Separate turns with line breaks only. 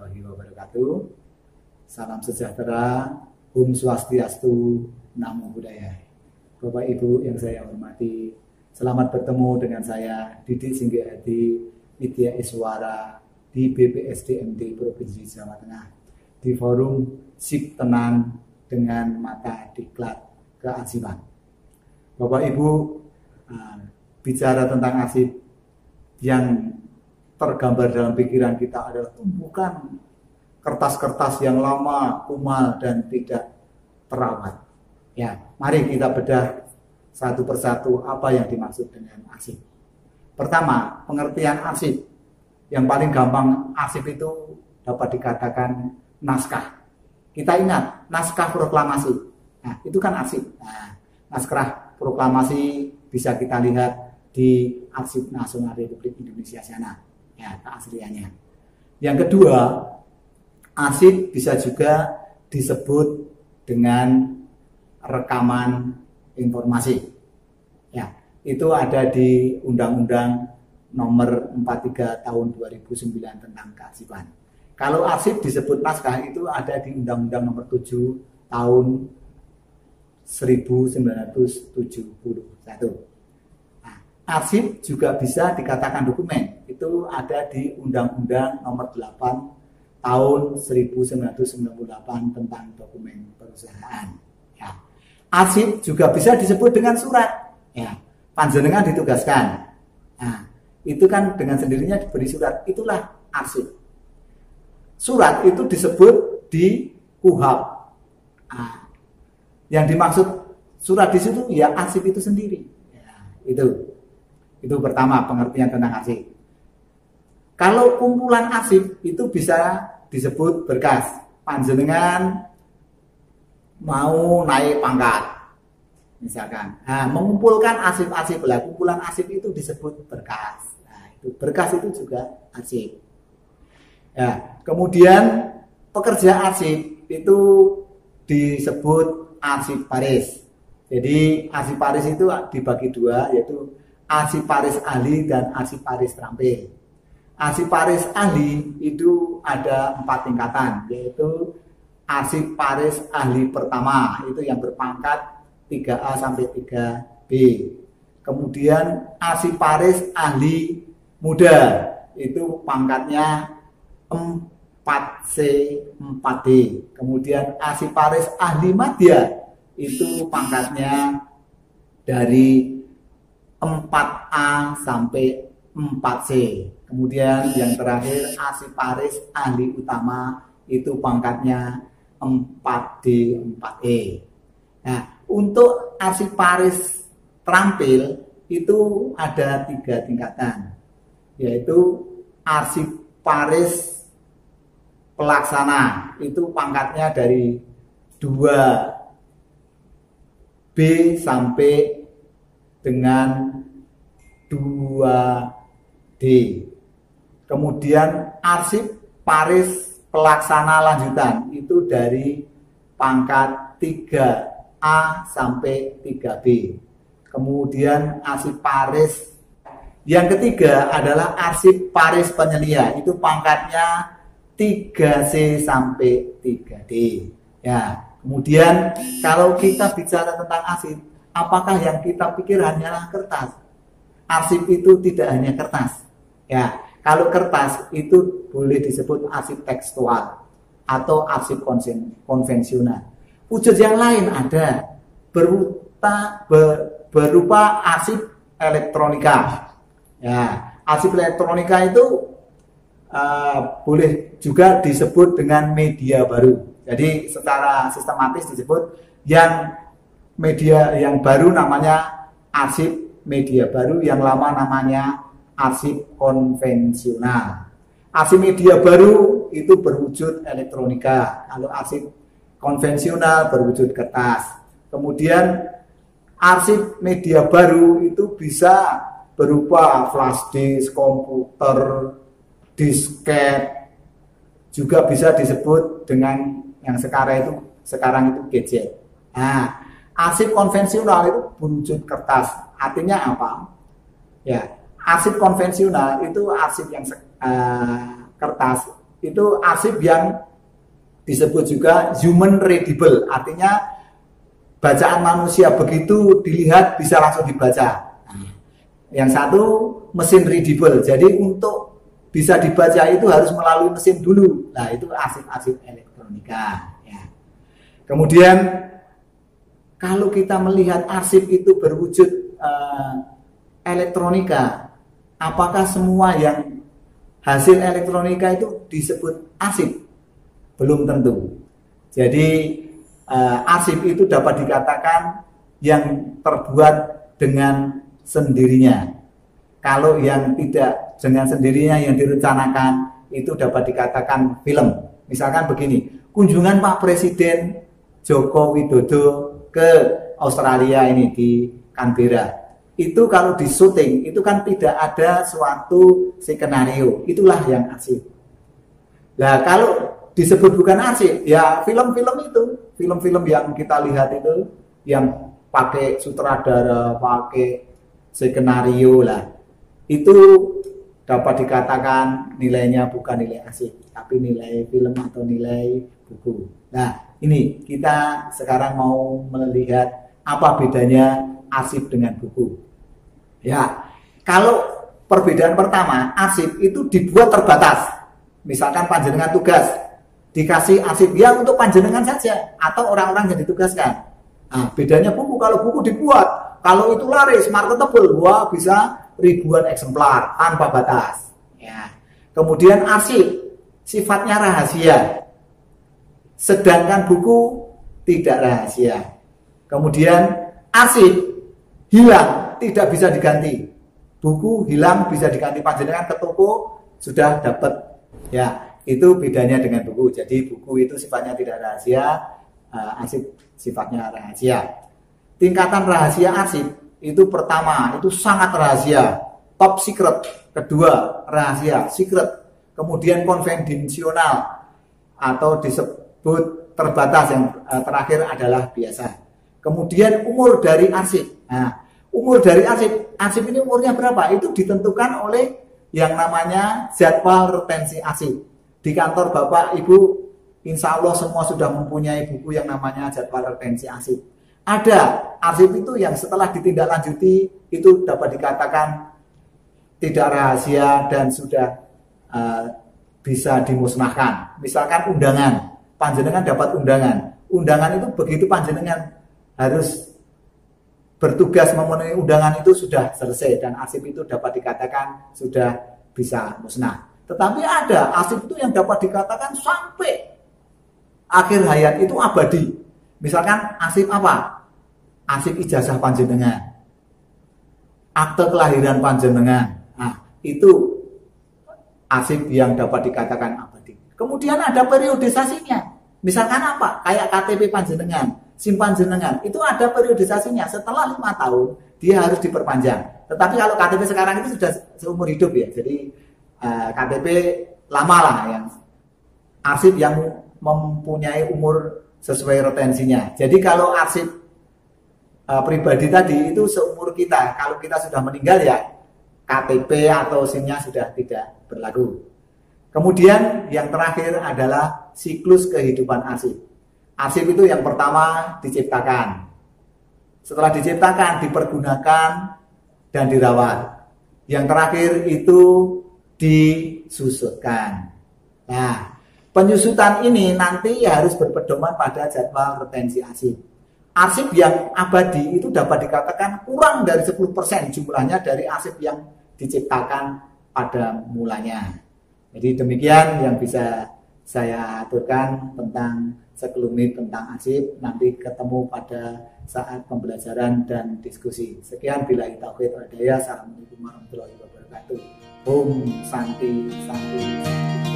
warahmatullahi wabarakatuh. Salam sejahtera, Om Swastiastu, Namo Buddhaya. Bapak Ibu yang saya hormati, selamat bertemu dengan saya Didik Singgihati Widya Iswara di BPSDMT Provinsi Jawa Tengah di forum Sip Tenang dengan mata diklat kearsipan. Bapak Ibu, bicara tentang arsip yang tergambar dalam pikiran kita adalah tumpukan kertas-kertas yang lama, kumal, dan tidak terawat. Ya, mari kita bedah satu persatu apa yang dimaksud dengan arsip. Pertama, pengertian arsip. Yang paling gampang arsip itu dapat dikatakan naskah. Kita ingat, naskah proklamasi. Nah, itu kan arsip. Nah, naskah proklamasi bisa kita lihat di Arsip Nasional Republik Indonesia sana. Ya, keasliannya. Yang kedua, arsip bisa juga disebut dengan rekaman informasi. Ya, itu ada di Undang-Undang Nomor 43 Tahun 2009 tentang kearsipan. Kalau arsip disebut naskah itu ada di Undang-Undang Nomor 7 Tahun 1971. Nah, arsip juga bisa dikatakan dokumen. Itu ada di Undang-Undang Nomor 8 Tahun 1998 tentang dokumen perusahaan. Ya. Arsip juga bisa disebut dengan surat. Ya. Panjenengan ditugaskan. Nah, itu kan dengan sendirinya diberi surat, itulah arsip. Surat itu disebut di KUHP. Nah, yang dimaksud surat di situ ya arsip itu sendiri. Ya, itu pertama pengertian tentang arsip. Kalau kumpulan arsip itu bisa disebut berkas. Panjenengan mau naik pangkat, misalkan, nah, mengumpulkan arsip-arsip lah, kumpulan arsip itu disebut berkas. Nah, itu berkas itu juga arsip. Ya, kemudian pekerja arsip itu disebut arsiparis. Jadi arsiparis itu dibagi dua, yaitu arsiparis ahli dan arsiparis terampil. Arsiparis ahli itu ada 4 tingkatan, yaitu arsiparis ahli pertama, itu yang berpangkat 3A sampai 3B. Kemudian arsiparis ahli muda, itu pangkatnya 4C, 4D. Kemudian arsiparis ahli madya, itu pangkatnya dari 4A sampai 4C. Kemudian yang terakhir arsiparis ahli utama, itu pangkatnya 4D, 4E. Nah, untuk arsiparis terampil itu ada 3 tingkatan, yaitu arsiparis pelaksana, itu pangkatnya dari 2B sampai dengan 2D. Kemudian arsiparis pelaksana lanjutan itu dari pangkat 3A sampai 3B. Kemudian arsiparis yang ketiga adalah arsiparis penyelia, itu pangkatnya 3C sampai 3D. Ya, kemudian kalau kita bicara tentang arsip, apakah yang kita pikir hanyalah kertas? Arsip itu tidak hanya kertas. Ya, kalau kertas itu boleh disebut arsip tekstual atau arsip konvensional. Wujud yang lain ada berupa arsip elektronika. Ya, arsip elektronika itu boleh juga disebut dengan media baru. Jadi secara sistematis disebut yang media yang baru namanya arsip media baru, yang lama namanya arsip konvensional. Arsip media baru itu berwujud elektronika, kalau arsip konvensional berwujud kertas. Kemudian arsip media baru itu bisa berupa flash disk, komputer, disket, juga bisa disebut dengan yang sekarang itu gadget. Nah, arsip konvensional itu berwujud kertas. Artinya apa? Ya, arsip konvensional itu arsip yang kertas itu arsip yang disebut juga human readable, artinya bacaan manusia begitu dilihat bisa langsung dibaca. Yang satu mesin readable, jadi untuk bisa dibaca itu harus melalui mesin dulu. Nah, itu arsip-arsip elektronika ya. Kemudian kalau kita melihat arsip itu berwujud elektronika, apakah semua yang hasil elektronika itu disebut arsip? Belum tentu. Jadi arsip itu dapat dikatakan yang terbuat dengan sendirinya. Kalau yang tidak dengan sendirinya, yang direncanakan, itu dapat dikatakan film. Misalkan begini, kunjungan Pak Presiden Joko Widodo ke Australia ini di Canberra. Itu kalau di syuting, itu kan tidak ada suatu skenario. Itulah yang arsip. Nah, kalau disebut bukan arsip, ya film-film itu, film-film yang kita lihat itu yang pakai sutradara, pakai skenario lah, itu dapat dikatakan nilainya bukan nilai arsip, tapi nilai film atau nilai buku. Nah, ini kita sekarang mau melihat apa bedanya arsip dengan buku. Ya, kalau perbedaan pertama, arsip itu dibuat terbatas. Misalkan panjenengan tugas, dikasih arsip ya untuk panjenengan saja atau orang-orang yang ditugaskan. Nah, bedanya buku, kalau buku dibuat, kalau itu laris, marketable, wah bisa ribuan eksemplar tanpa batas. Ya. Kemudian arsip sifatnya rahasia, sedangkan buku tidak rahasia. Kemudian arsip hilang, tidak bisa diganti. Buku hilang bisa diganti, panjenengan ke toko sudah dapat. Ya. Itu bedanya dengan buku. Jadi buku itu sifatnya tidak rahasia, arsip sifatnya rahasia. Tingkatan rahasia arsip itu pertama, itu sangat rahasia, top secret. Kedua, rahasia, secret. Kemudian konfidensial atau disebut terbatas. Yang terakhir adalah biasa. Kemudian umur dari arsip. Nah, umur dari arsip ini umurnya berapa? Itu ditentukan oleh yang namanya jadwal retensi arsip. Di kantor Bapak Ibu, insya Allah semua sudah mempunyai buku yang namanya jadwal retensi arsip. Ada arsip itu yang setelah ditindaklanjuti itu dapat dikatakan tidak rahasia dan sudah bisa dimusnahkan. Misalkan undangan, panjenengan dapat undangan. Undangan itu begitu panjenengan harus bertugas memenuhi undangan itu sudah selesai dan arsip itu dapat dikatakan sudah bisa musnah. Tetapi ada arsip itu yang dapat dikatakan sampai akhir hayat itu abadi. Misalkan arsip apa? Arsip ijazah panjenengan, akte kelahiran panjenengan. Nah, itu arsip yang dapat dikatakan abadi. Kemudian ada periodisasinya. Misalkan apa? Kayak KTP panjenengan, SIM panjenengan. Itu ada periodisasinya. Setelah 5 tahun dia harus diperpanjang. Tetapi kalau KTP sekarang itu sudah seumur hidup ya. Jadi KTP lama lah, yang arsip yang mempunyai umur sesuai retensinya. Jadi kalau arsip pribadi tadi itu seumur kita, kalau kita sudah meninggal ya KTP atau SIM-nya sudah tidak berlaku. Kemudian yang terakhir adalah siklus kehidupan arsip. Arsip itu yang pertama diciptakan, setelah diciptakan dipergunakan dan dirawat. Yang terakhir itu disusutkan. Nah, penyusutan ini nanti harus berpedoman pada jadwal retensi arsip. Arsip yang abadi itu dapat dikatakan kurang dari 10% jumlahnya dari arsip yang diciptakan pada mulanya. Jadi demikian yang bisa saya aturkan tentang sekelumit tentang arsip. Nanti ketemu pada saat pembelajaran dan diskusi. Sekian, billahi taufiq wal hidayah. Assalamualaikum warahmatullahi wabarakatuh. Om Santi Santi.